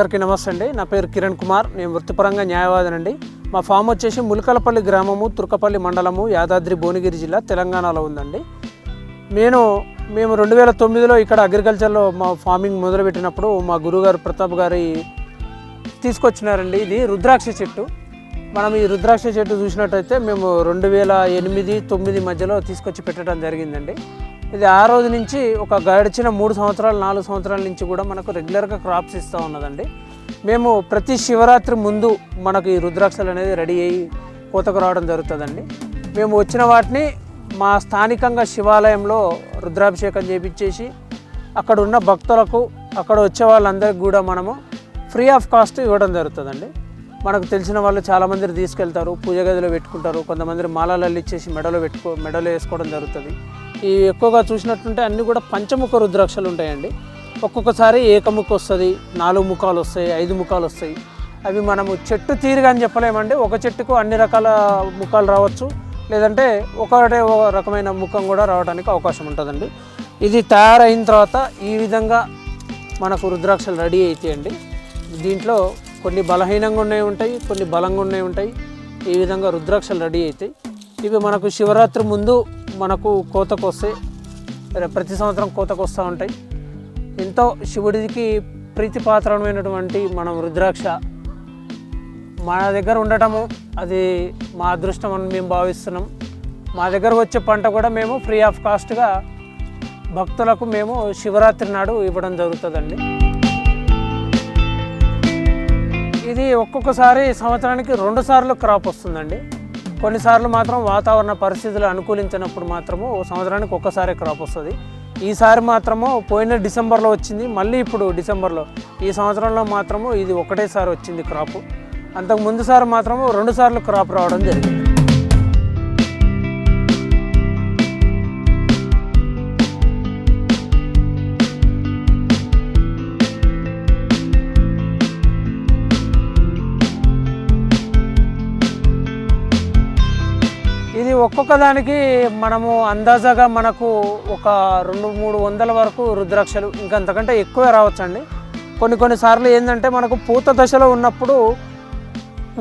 అందరికీ నమస్తే అండి. నా పేరు కిరణ్ కుమార్. నేను వృత్తిపరంగా న్యాయవాదినండి. మా ఫామ్ వచ్చేసి ములకలపల్లి గ్రామము, తుర్కపల్లి మండలము, యాదాద్రి భువనగిరి జిల్లా, తెలంగాణలో ఉందండి. మేము 2009లో ఇక్కడ అగ్రికల్చర్లో మా ఫార్మింగ్ మొదలుపెట్టినప్పుడు మా గురుగారు ప్రతాప్ గారి తీసుకొచ్చినారండి. ఇది రుద్రాక్ష చెట్టు. మనం ఈ రుద్రాక్ష చెట్టు చూసినట్టయితే మేము 2008-2009 మధ్యలో తీసుకొచ్చి పెట్టడం జరిగిందండి. ఇది ఆ రోజు నుంచి ఒక గడిచిన 3 సంవత్సరాలు 4 సంవత్సరాల నుంచి కూడా మనకు రెగ్యులర్గా క్రాప్స్ ఇస్తూ ఉన్నదండి. మేము ప్రతి శివరాత్రి ముందు మనకు ఈ రుద్రాక్షలు అనేది రెడీ అయ్యి కోతకు రావడం జరుగుతుందండి. మేము వచ్చిన వాటిని మా స్థానికంగా శివాలయంలో రుద్రాభిషేకం చేయించేసి అక్కడ ఉన్న భక్తులకు, అక్కడ వచ్చే వాళ్ళందరికీ కూడా మనము ఫ్రీ ఆఫ్ కాస్ట్ ఇవ్వడం జరుగుతుందండి. మనకు తెలిసిన వాళ్ళు చాలామంది తీసుకెళ్తారు, పూజ గదిలో పెట్టుకుంటారు, కొంతమంది మాలలు ఇచ్చేసి మెడలో వేసుకోవడం జరుగుతుంది. ఈ ఎక్కువగా చూసినట్టుంటే అన్నీ కూడా పంచముఖ రుద్రాక్షలు ఉంటాయండి. ఒక్కొక్కసారి ఏకముఖ వస్తుంది, 4 ముఖాలు వస్తాయి, 5 ముఖాలు వస్తాయి. అవి మనము చెట్టు తీరుగా అని చెప్పలేమండి. ఒక చెట్టుకు అన్ని రకాల ముఖాలు రావచ్చు, లేదంటే ఒకటే రకమైన ముఖం కూడా రావడానికి అవకాశం ఉంటుందండి. ఇది తయారైన తర్వాత ఈ విధంగా మనకు రుద్రాక్షలు రెడీ అవుతాయండి. దీంట్లో కొన్ని బలహీనంగా ఉన్నవి ఉంటాయి, కొన్ని బలంగా ఉన్నవి ఉంటాయి. ఈ విధంగా రుద్రాక్షలు రెడీ అవుతాయి. ఇవి మనకు శివరాత్రి ముందు మనకు కోతకు వస్తాయి. ప్రతి సంవత్సరం కోతకు వస్తూ ఉంటాయి. ఎంతో శివుడికి ప్రీతిపాత్రమైనటువంటి మనం రుద్రాక్ష మన దగ్గర ఉండటము అది మా అదృష్టం అని మేము భావిస్తున్నాం. మా దగ్గర వచ్చే పంట కూడా మేము ఫ్రీ ఆఫ్ కాస్ట్గా భక్తులకు మేము శివరాత్రి నాడు ఇవ్వడం జరుగుతుందండి. ఇది ఒక్కొక్కసారి సంవత్సరానికి 2 సార్లు క్రాప్ వస్తుందండి. కొన్నిసార్లు మాత్రం వాతావరణ పరిస్థితులు అనుకూలించినప్పుడు మాత్రము సంవత్సరానికి ఒక్కసారి క్రాప్ వస్తుంది. ఈసారి మాత్రము పోయిన డిసెంబర్లో వచ్చింది, మళ్ళీ ఇప్పుడు డిసెంబర్లో ఈ సంవత్సరంలో మాత్రము ఇది ఒకటేసారి వచ్చింది క్రాపు. అంతకు ముందు సారి మాత్రము 2 సార్లు క్రాప్ రావడం జరిగింది. ఇది ఒక్కొక్క దానికి మనము అందాజాగా మనకు ఒక 200-300 వరకు రుద్రాక్షలు, ఇంకంతకంటే ఎక్కువే రావచ్చండి. కొన్నిసార్లు ఏంటంటే మనకు పూత దశలో ఉన్నప్పుడు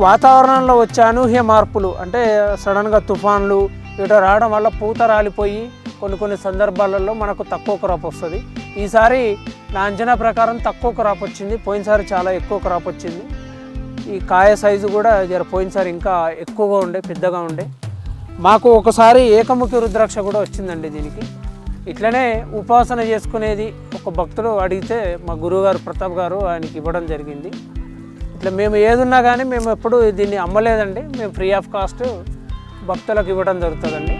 వాతావరణంలో వచ్చే అనూహ్య మార్పులు, అంటే సడన్గా తుఫాన్లు ఇటు రావడం వల్ల పూత రాలిపోయి కొన్ని సందర్భాలలో మనకు తక్కువ క్రాప్ వస్తుంది. ఈసారి నా అంచనా ప్రకారం తక్కువ క్రాప్ వచ్చింది. పోయినసారి చాలా ఎక్కువ క్రాప్ వచ్చింది. ఈ కాయ సైజు కూడా పోయినసారి ఇంకా ఎక్కువగా ఉండే, పెద్దగా ఉండే. మాకు ఒకసారి ఏకముఖి రుద్రాక్ష కూడా వచ్చిందండి. దీనికి ఇట్లనే ఉపాసన చేసుకునేది ఒక భక్తుడు అడిగితే మా గురువుగారు ప్రతాప్ గారు ఆయనకి ఇవ్వడం జరిగింది. ఇట్లా మేము ఏదున్నా కానీ మేము ఎప్పుడు దీన్ని అమ్మలేదండి. మేము ఫ్రీ ఆఫ్ కాస్ట్ భక్తులకు ఇవ్వడం జరుగుతుందండి.